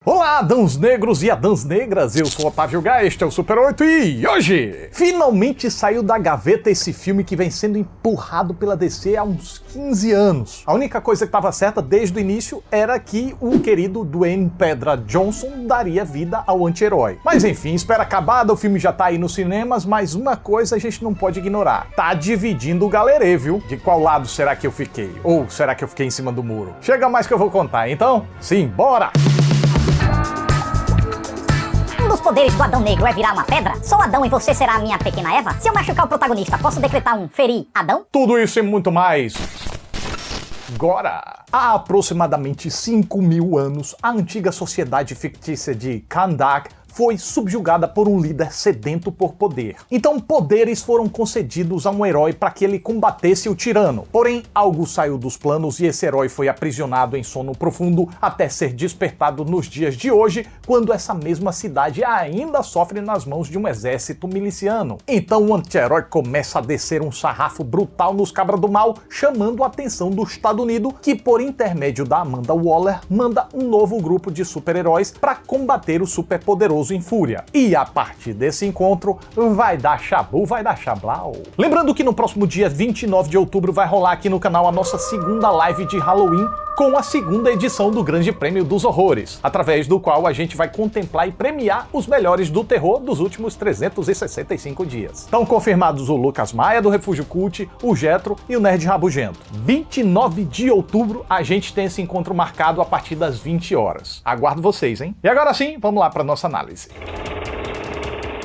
Olá, Adãos Negros e Adãs Negras, eu sou Otávio Gá, este é o Super 8 e hoje finalmente saiu da gaveta esse filme que vem sendo empurrado pela DC há uns 15 anos. A única coisa que estava certa desde o início era que o querido Dwayne Pedra Johnson daria vida ao anti-herói. Mas enfim, espera acabada, o filme já tá aí nos cinemas, mas uma coisa a gente não pode ignorar. Tá dividindo o galerê, viu? De qual lado será que eu fiquei? Ou será que eu fiquei em cima do muro? Chega mais que eu vou contar, então? Sim, bora! Um dos poderes do Adão Negro é virar uma pedra? Sou Adão e você será a minha pequena Eva? Se eu machucar o protagonista, posso decretar um ferir Adão? Tudo isso e muito mais. Agora! Há aproximadamente 5.000 anos, a antiga sociedade fictícia de Kahndaq foi subjugada por um líder sedento por poder. Então poderes foram concedidos a um herói para que ele combatesse o tirano. Porém, algo saiu dos planos e esse herói foi aprisionado em sono profundo até ser despertado nos dias de hoje, quando essa mesma cidade ainda sofre nas mãos de um exército miliciano. Então o anti-herói começa a descer um sarrafo brutal nos cabras do mal, chamando a atenção do Estado Unido, que por intermédio da Amanda Waller, manda um novo grupo de super-heróis para combater o superpoderoso em fúria. E a partir desse encontro, vai dar chabu, vai dar chablau. Lembrando que no próximo dia 29 de outubro vai rolar aqui no canal a nossa segunda live de Halloween, com a segunda edição do Grande Prêmio dos Horrores, através do qual a gente vai contemplar e premiar os melhores do terror dos últimos 365 dias. Estão confirmados o Lucas Maia do Refúgio Cult, o Getro e o Nerd Rabugento. 29 de outubro a gente tem esse encontro marcado a partir das 20 horas. Aguardo vocês, hein? E agora sim, vamos lá para nossa análise.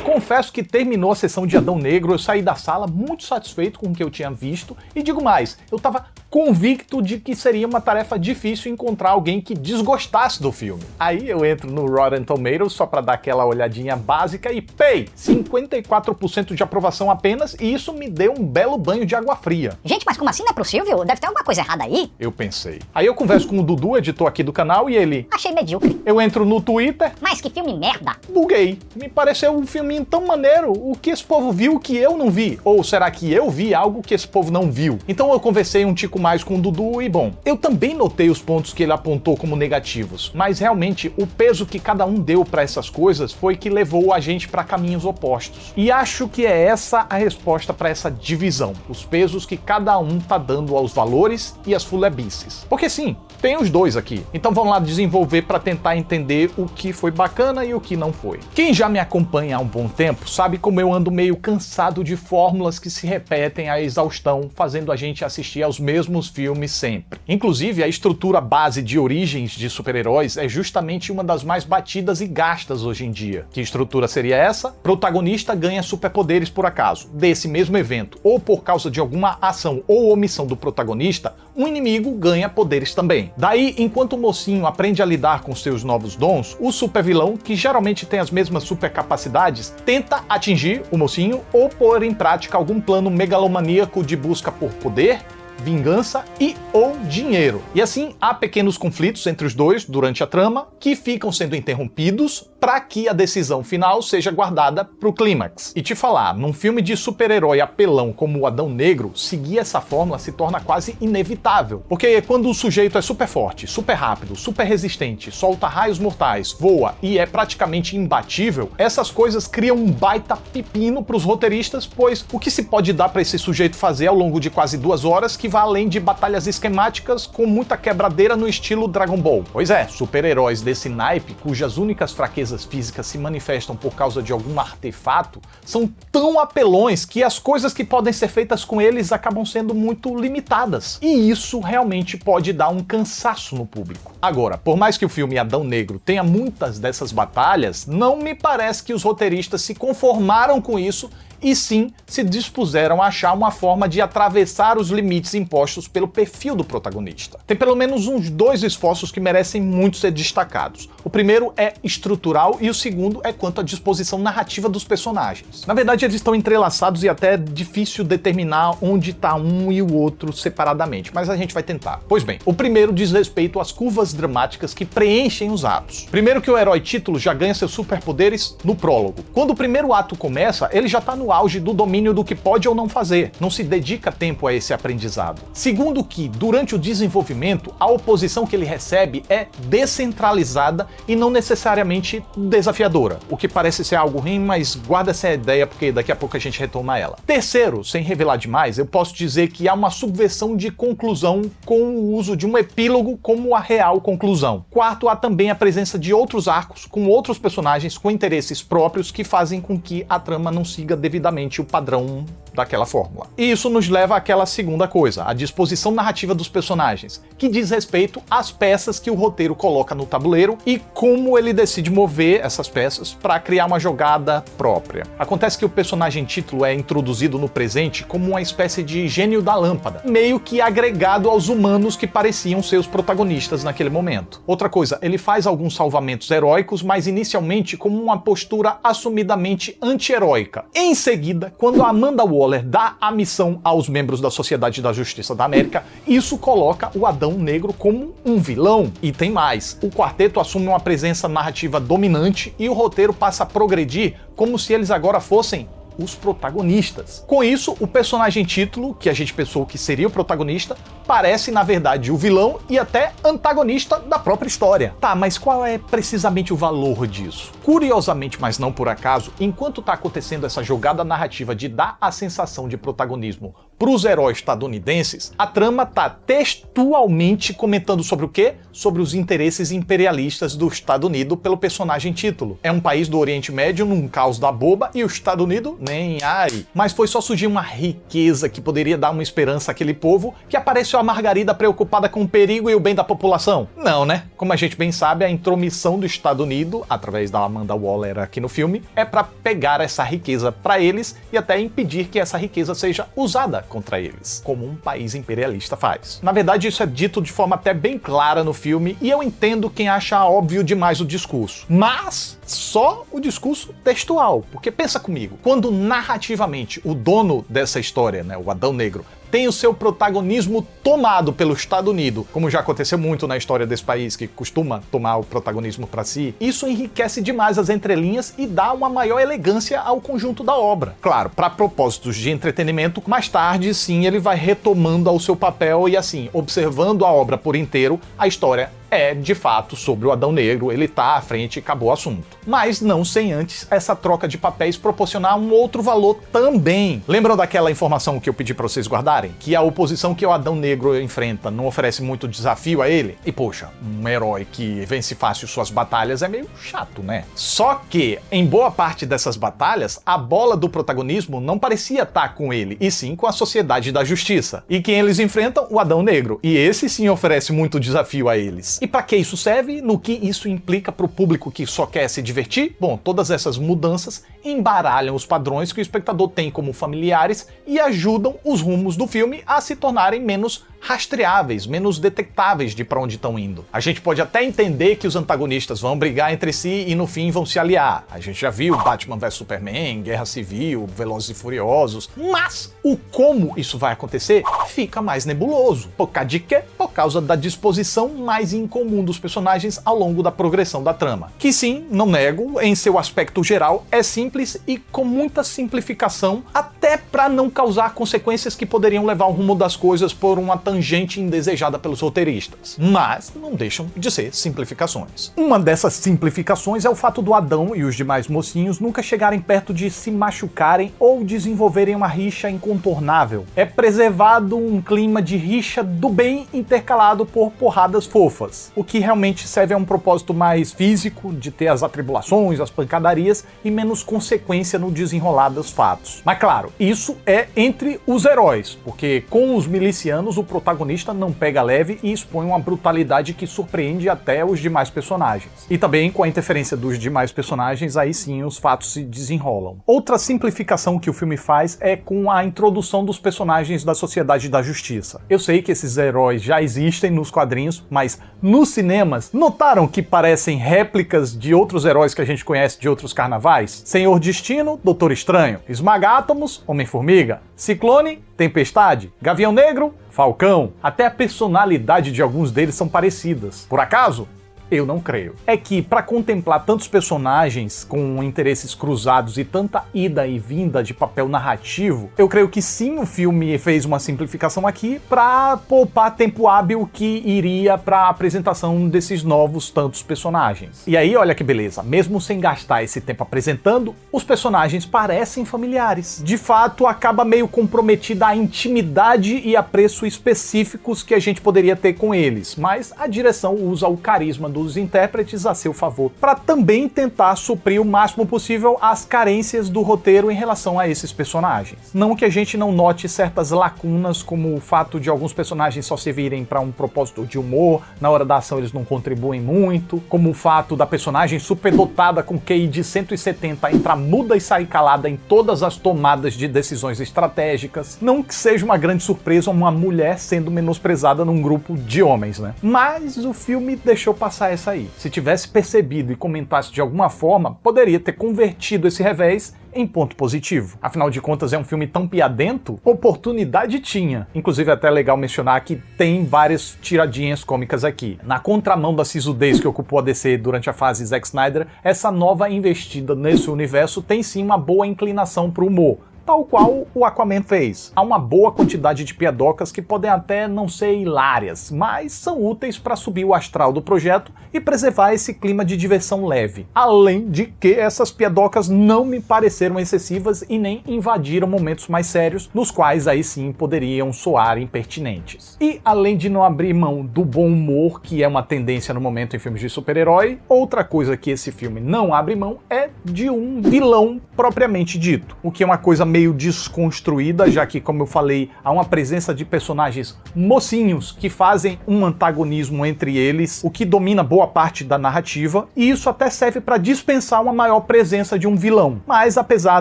Confesso que terminou a sessão de Adão Negro, eu saí da sala muito satisfeito com o que eu tinha visto e digo mais, eu tava convicto de que seria uma tarefa difícil encontrar alguém que desgostasse do filme. Aí eu entro no Rotten Tomatoes só pra dar aquela olhadinha básica e 54% de aprovação apenas, e isso me deu um belo banho de água fria. Gente, mas como assim não é pro Silvio? Deve ter alguma coisa errada aí. Eu pensei. Aí eu converso com o Dudu, editor aqui do canal, e ele... Achei medíocre. Eu entro no Twitter... Mas que filme merda. Buguei. Me pareceu um filminho tão maneiro. O que esse povo viu que eu não vi? Ou será que eu vi algo que esse povo não viu? Então eu conversei um tico mais com o Dudu e bom, eu também notei os pontos que ele apontou como negativos, mas realmente o peso que cada um deu para essas coisas foi que levou a gente para caminhos opostos. E acho que é essa a resposta para essa divisão, os pesos que cada um tá dando aos valores e às fulebices. Porque sim, tem os dois aqui. Então vamos lá desenvolver para tentar entender o que foi bacana e o que não foi. Quem já me acompanha há um bom tempo sabe como eu ando meio cansado de fórmulas que se repetem à exaustão, fazendo a gente assistir aos mesmos filmes sempre. Inclusive, a estrutura base de origens de super-heróis é justamente uma das mais batidas e gastas hoje em dia. Que estrutura seria essa? Protagonista ganha superpoderes por acaso, desse mesmo evento, ou por causa de alguma ação ou omissão do protagonista, um inimigo ganha poderes também. Daí, enquanto o mocinho aprende a lidar com seus novos dons, o supervilão, que geralmente tem as mesmas supercapacidades, tenta atingir o mocinho ou pôr em prática algum plano megalomaníaco de busca por poder, vingança e ou dinheiro. E assim, há pequenos conflitos entre os dois durante a trama que ficam sendo interrompidos para que a decisão final seja guardada pro clímax. E te falar, num filme de super-herói apelão como o Adão Negro, seguir essa fórmula se torna quase inevitável. Porque quando o sujeito é super forte, super rápido, super resistente, solta raios mortais, voa e é praticamente imbatível, essas coisas criam um baita pepino pros roteiristas, pois o que se pode dar para esse sujeito fazer ao longo de quase 2 horas que vai além de batalhas esquemáticas com muita quebradeira no estilo Dragon Ball? Pois é, super-heróis desse naipe, cujas únicas fraquezas físicas se manifestam por causa de algum artefato, são tão apelões que as coisas que podem ser feitas com eles acabam sendo muito limitadas. E isso realmente pode dar um cansaço no público. Agora, por mais que o filme Adão Negro tenha muitas dessas batalhas, não me parece que os roteiristas se conformaram com isso e sim se dispuseram a achar uma forma de atravessar os limites impostos pelo perfil do protagonista. Tem pelo menos uns 2 esforços que merecem muito ser destacados. O primeiro é estrutural e o segundo é quanto à disposição narrativa dos personagens. Na verdade, eles estão entrelaçados e até é difícil determinar onde está um e o outro separadamente, mas a gente vai tentar. Pois bem, o primeiro diz respeito às curvas dramáticas que preenchem os atos. Primeiro que o herói título já ganha seus superpoderes no prólogo. Quando o primeiro ato começa, ele já está no auge do domínio do que pode ou não fazer, não se dedica tempo a esse aprendizado. Segundo, que durante o desenvolvimento, a oposição que ele recebe é descentralizada e não necessariamente desafiadora, o que parece ser algo ruim, mas guarda essa ideia porque daqui a pouco a gente retoma ela. Terceiro, sem revelar demais, eu posso dizer que há uma subversão de conclusão com o uso de um epílogo como a real conclusão. Quarto, há também a presença de outros arcos com outros personagens com interesses próprios que fazem com que a trama não siga devidamente o padrão daquela fórmula. E isso nos leva àquela segunda coisa, a disposição narrativa dos personagens, que diz respeito às peças que o roteiro coloca no tabuleiro e como ele decide mover essas peças para criar uma jogada própria. Acontece que o personagem título é introduzido no presente como uma espécie de gênio da lâmpada, meio que agregado aos humanos que pareciam ser os protagonistas naquele momento. Outra coisa, ele faz alguns salvamentos heróicos, mas inicialmente como uma postura assumidamente anti-heróica. Em seguida, quando a Amanda Waller dá a missão aos membros da Sociedade da Justiça da América, isso coloca o Adão Negro como um vilão. E tem mais, o quarteto assume uma presença narrativa dominante e o roteiro passa a progredir como se eles agora fossem os protagonistas. Com isso, o personagem título, que a gente pensou que seria o protagonista, parece, na verdade, o vilão e até antagonista da própria história. Tá, mas qual é precisamente o valor disso? Curiosamente, mas não por acaso, enquanto tá acontecendo essa jogada narrativa de dar a sensação de protagonismo pros heróis estadunidenses, a trama tá textualmente comentando sobre o quê? Sobre os interesses imperialistas do Estados Unidos pelo personagem título. É um país do Oriente Médio num caos da boba e o Estados Unidos nem aí. Mas foi só surgir uma riqueza que poderia dar uma esperança àquele povo que apareceu a Margarida preocupada com o perigo e o bem da população? Não, né? Como a gente bem sabe, a intromissão do Estados Unidos, através da Amanda Waller aqui no filme, é para pegar essa riqueza para eles e até impedir que essa riqueza seja usada contra eles, como um país imperialista faz. Na verdade, isso é dito de forma até bem clara no filme e eu entendo quem acha óbvio demais o discurso. Mas só o discurso textual, porque pensa comigo, quando narrativamente o dono dessa história, né, o Adão Negro, tem o seu protagonismo tomado pelo Estados Unidos, como já aconteceu muito na história desse país, que costuma tomar o protagonismo para si, isso enriquece demais as entrelinhas e dá uma maior elegância ao conjunto da obra. Claro, para propósitos de entretenimento, mais tarde sim ele vai retomando ao seu papel e assim, observando a obra por inteiro, a história é, de fato, sobre o Adão Negro, ele tá à frente e acabou o assunto. Mas não sem antes essa troca de papéis proporcionar um outro valor também. Lembram daquela informação que eu pedi pra vocês guardarem? Que a oposição que o Adão Negro enfrenta não oferece muito desafio a ele? E poxa, um herói que vence fácil suas batalhas é meio chato, né? Só que, em boa parte dessas batalhas, a bola do protagonismo não parecia estar com ele, e sim com a Sociedade da Justiça. E quem eles enfrentam? O Adão Negro. E esse sim oferece muito desafio a eles. E para que isso serve? No que isso implica para o público que só quer se divertir? Bom, todas essas mudanças embaralham os padrões que o espectador tem como familiares e ajudam os rumos do filme a se tornarem menos rastreáveis, menos detectáveis de para onde estão indo. A gente pode até entender que os antagonistas vão brigar entre si e no fim vão se aliar. A gente já viu Batman vs Superman, Guerra Civil, Velozes e Furiosos, mas o como isso vai acontecer fica mais nebuloso. Por causa de quê? Por causa da disposição mais incomum dos personagens ao longo da progressão da trama. Que sim, não nego, em seu aspecto geral é simples e com muita simplificação, até para não causar consequências que poderiam levar o rumo das coisas por uma tangente indesejada pelos roteiristas. Mas não deixam de ser simplificações. Uma dessas simplificações é o fato do Adão e os demais mocinhos nunca chegarem perto de se machucarem ou desenvolverem uma rixa incontornável. É preservado um clima de rixa do bem intercalado por porradas fofas, o que realmente serve a um propósito mais físico, de ter as atribulações, as pancadarias e menos consequência no desenrolar dos fatos. Mas claro, isso é entre os heróis, porque com os milicianos o protagonista não pega leve e expõe uma brutalidade que surpreende até os demais personagens. E também com a interferência dos demais personagens, aí sim os fatos se desenrolam. Outra simplificação que o filme faz é com a introdução dos personagens da Sociedade da Justiça. Eu sei que esses heróis já existem nos quadrinhos, mas nos cinemas, notaram que parecem réplicas de outros heróis que a gente conhece de outros carnavais? Senhor Destino, Doutor Estranho, Esmaga-Átomos, Homem-Formiga, Ciclone, Tempestade, Gavião Negro, Falcão. Até a personalidade de alguns deles são parecidas. Por acaso? Eu não creio. É que, para contemplar tantos personagens com interesses cruzados e tanta ida e vinda de papel narrativo, eu creio que sim, o filme fez uma simplificação aqui para poupar tempo hábil que iria para a apresentação desses novos tantos personagens. E aí, olha que beleza, mesmo sem gastar esse tempo apresentando, os personagens parecem familiares. De fato, acaba meio comprometida a intimidade e apreço específicos que a gente poderia ter com eles, mas a direção usa o carisma dos intérpretes a seu favor para também tentar suprir o máximo possível as carências do roteiro em relação a esses personagens. Não que a gente não note certas lacunas, como o fato de alguns personagens só servirem para um propósito de humor, na hora da ação eles não contribuem muito, como o fato da personagem superdotada com QI de 170 entrar muda e sair calada em todas as tomadas de decisões estratégicas. Não que seja uma grande surpresa uma mulher sendo menosprezada num grupo de homens, né? Mas o filme deixou passar essa aí. Se tivesse percebido e comentasse de alguma forma, poderia ter convertido esse revés em ponto positivo. Afinal de contas, é um filme tão piadento, oportunidade tinha. Inclusive, é até legal mencionar que tem várias tiradinhas cômicas aqui. Na contramão da sisudez que ocupou a DC durante a fase Zack Snyder, essa nova investida nesse universo tem sim uma boa inclinação para o humor, tal qual o Aquaman fez. Há uma boa quantidade de piadocas que podem até não ser hilárias, mas são úteis para subir o astral do projeto e preservar esse clima de diversão leve. Além de que essas piadocas não me pareceram excessivas e nem invadiram momentos mais sérios, nos quais aí sim poderiam soar impertinentes. E além de não abrir mão do bom humor, que é uma tendência no momento em filmes de super-herói, outra coisa que esse filme não abre mão é de um vilão propriamente dito, o que é uma coisa meio desconstruída, já que, como eu falei, há uma presença de personagens mocinhos que fazem um antagonismo entre eles, o que domina boa parte da narrativa, e isso até serve para dispensar uma maior presença de um vilão. Mas, apesar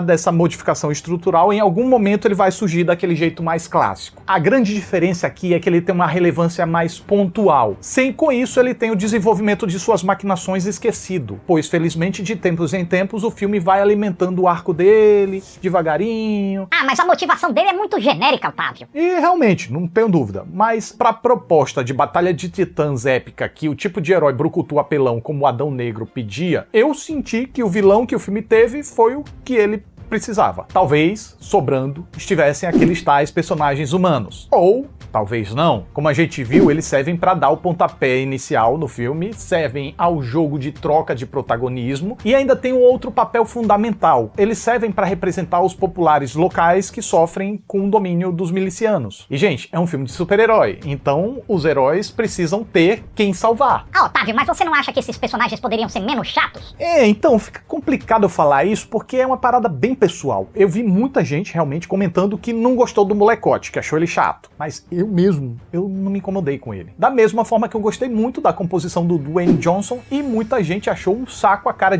dessa modificação estrutural, em algum momento ele vai surgir daquele jeito mais clássico. A grande diferença aqui é que ele tem uma relevância mais pontual. Sem com isso, ele tem o desenvolvimento de suas maquinações esquecido, pois, felizmente, de tempos em tempos, o filme vai alimentando o arco dele, devagarinho. Ah, mas a motivação dele é muito genérica, Otávio. E realmente, não tenho dúvida, mas pra proposta de Batalha de Titãs épica que o tipo de herói brucutu apelão como o Adão Negro pedia, eu senti que o vilão que o filme teve foi o que ele precisava. Talvez, sobrando, estivessem aqueles tais personagens humanos. Ou talvez não. Como a gente viu, eles servem para dar o pontapé inicial no filme, servem ao jogo de troca de protagonismo e ainda tem um outro papel fundamental. Eles servem para representar os populares locais que sofrem com o domínio dos milicianos. E, gente, é um filme de super-herói, então os heróis precisam ter quem salvar. Ah, Otávio, mas você não acha que esses personagens poderiam ser menos chatos? Então, fica complicado eu falar isso porque é uma parada bem pessoal. Eu vi muita gente realmente comentando que não gostou do molecote, que achou ele chato. Mas eu não me incomodei com ele. Da mesma forma que eu gostei muito da composição do Dwayne Johnson e muita gente achou um saco a cara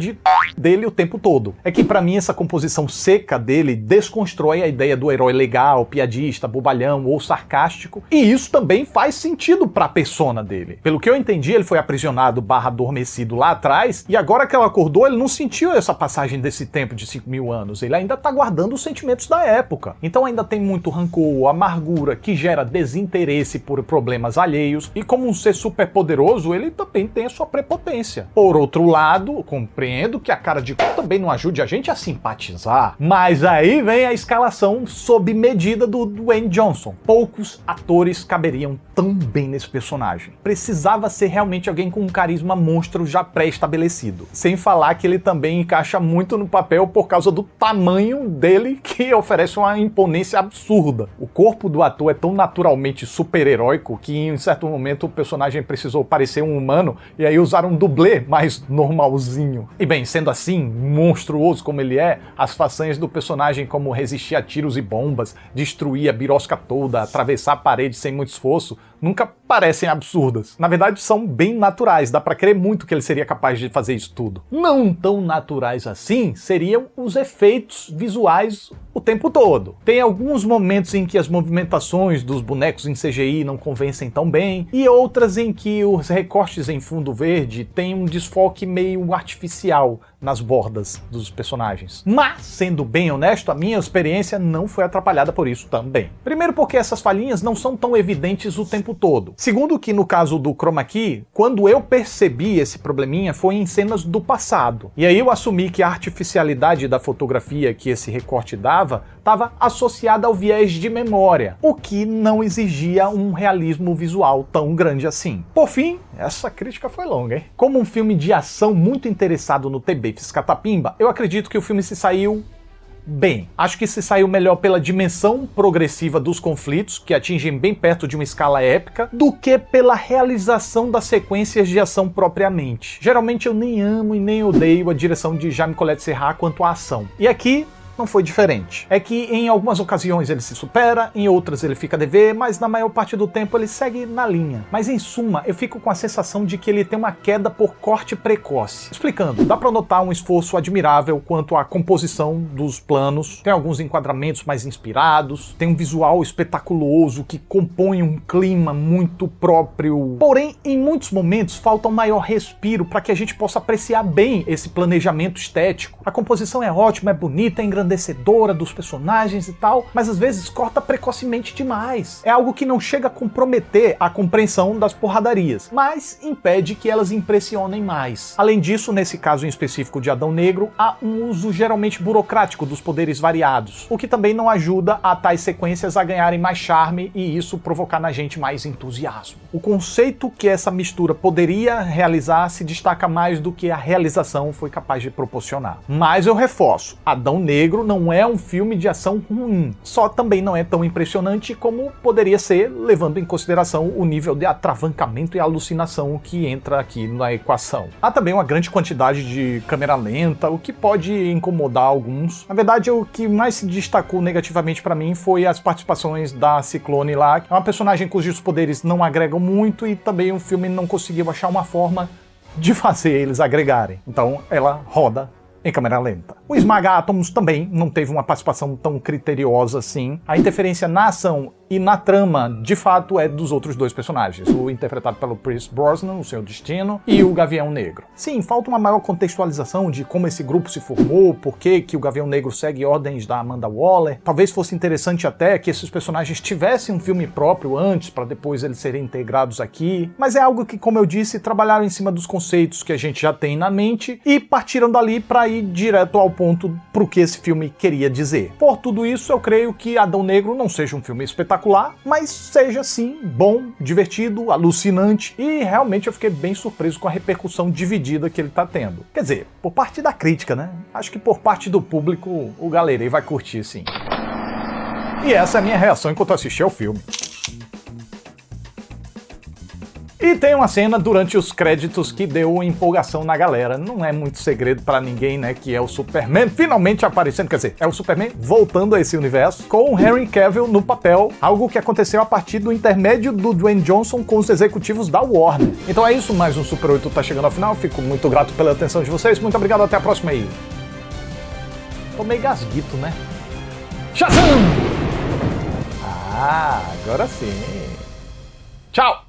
dele o tempo todo. É que pra mim essa composição seca dele desconstrói a ideia do herói legal, piadista, bobalhão ou sarcástico, e isso também faz sentido pra persona dele. Pelo que eu entendi, ele foi aprisionado / adormecido lá atrás, e agora que ela acordou, ele não sentiu essa passagem desse tempo de 5.000 anos. Ele ainda tá guardando os sentimentos da época. Então ainda tem muito rancor, amargura, que gera desinteresse por problemas alheios, e como um ser super poderoso, ele também tem a sua prepotência. Por outro lado, compreendo que a cara de cu também não ajude a gente a simpatizar, mas aí vem a escalação sob medida do Dwayne Johnson. Poucos atores caberiam tão bem nesse personagem. Precisava ser realmente alguém com um carisma monstro já pré-estabelecido. Sem falar que ele também encaixa muito no papel por causa do tamanho dele, que oferece uma imponência absurda. O corpo do ator é tão naturalmente super-heróico que em certo momento o personagem precisou parecer um humano e aí usaram um dublê mais normalzinho. E bem, sendo assim, monstruoso como ele é, as façanhas do personagem como resistir a tiros e bombas, destruir a birosca toda, atravessar a parede sem muito esforço, nunca parecem absurdas. Na verdade, são bem naturais, dá pra crer muito que ele seria capaz de fazer isso tudo. Não tão naturais assim seriam os efeitos visuais o tempo todo. Tem alguns momentos em que as movimentações dos bonecos em CGI não convencem tão bem, e outras em que os recortes em fundo verde têm um desfoque meio artificial nas bordas dos personagens. Mas, sendo bem honesto, a minha experiência não foi atrapalhada por isso também. Primeiro porque essas falhinhas não são tão evidentes o tempo tempo todo. Segundo que no caso do chroma key, quando eu percebi esse probleminha foi em cenas do passado. E aí eu assumi que a artificialidade da fotografia que esse recorte dava estava associada ao viés de memória, o que não exigia um realismo visual tão grande assim. Por fim, essa crítica foi longa, hein? Como um filme de ação muito interessado no T-Bafes Catapimba, eu acredito que o filme se saiu bem. Acho que se saiu melhor pela dimensão progressiva dos conflitos, que atingem bem perto de uma escala épica, do que pela realização das sequências de ação propriamente. Geralmente eu nem amo e nem odeio a direção de Jaime Collet Serra quanto à ação. E aqui não foi diferente. É que em algumas ocasiões ele se supera, em outras ele fica a dever, mas na maior parte do tempo ele segue na linha. Mas em suma, eu fico com a sensação de que ele tem uma queda por corte precoce. Explicando, dá pra notar um esforço admirável quanto à composição dos planos, tem alguns enquadramentos mais inspirados, tem um visual espetaculoso que compõe um clima muito próprio. Porém, em muitos momentos falta um maior respiro para que a gente possa apreciar bem esse planejamento estético. A composição é ótima, é bonita, é engrandecedora dos personagens e tal, mas às vezes corta precocemente demais. É algo que não chega a comprometer a compreensão das porradarias, mas impede que elas impressionem mais. Além disso, nesse caso em específico de Adão Negro, há um uso geralmente burocrático dos poderes variados, o que também não ajuda a tais sequências a ganharem mais charme e isso provocar na gente mais entusiasmo. O conceito que essa mistura poderia realizar se destaca mais do que a realização foi capaz de proporcionar. Mas eu reforço, Adão Negro não é um filme de ação ruim, só também não é tão impressionante como poderia ser, levando em consideração o nível de atravancamento e alucinação que entra aqui na equação. Há também uma grande quantidade de câmera lenta, o que pode incomodar alguns. Na verdade, o que mais se destacou negativamente para mim foi as participações da Ciclone lá, que é uma personagem cujos poderes não agregam muito e também o filme não conseguiu achar uma forma de fazer eles agregarem. Então ela roda em câmera lenta. O Esmaga Átomos também não teve uma participação tão criteriosa assim. A interferência na ação e na trama, de fato, é dos outros dois personagens, o interpretado pelo Pierce Brosnan, o Seu Destino, e o Gavião Negro. Sim, falta uma maior contextualização de como esse grupo se formou, por que o Gavião Negro segue ordens da Amanda Waller. Talvez fosse interessante até que esses personagens tivessem um filme próprio antes, para depois eles serem integrados aqui, mas é algo que, como eu disse, trabalharam em cima dos conceitos que a gente já tem na mente e partiram dali para ir direto ao ponto pro que esse filme queria dizer. Por tudo isso, eu creio que Adão Negro não seja um filme espetacular, mas seja sim bom, divertido, alucinante e realmente eu fiquei bem surpreso com a repercussão dividida que ele tá tendo. Quer dizer, por parte da crítica, né? Acho que por parte do público o galerei vai curtir sim. E essa é a minha reação enquanto eu assisti ao filme. E tem uma cena durante os créditos que deu empolgação na galera. Não é muito segredo pra ninguém, né, que é o Superman finalmente aparecendo, quer dizer, é o Superman voltando a esse universo, com o Henry Cavill no papel, algo que aconteceu a partir do intermédio do Dwayne Johnson com os executivos da Warner. Então é isso, mais um Super 8 tá chegando ao final, fico muito grato pela atenção de vocês, muito obrigado, até a próxima aí. Tô meio gasguito, né? Shazam! Ah, agora sim. Tchau!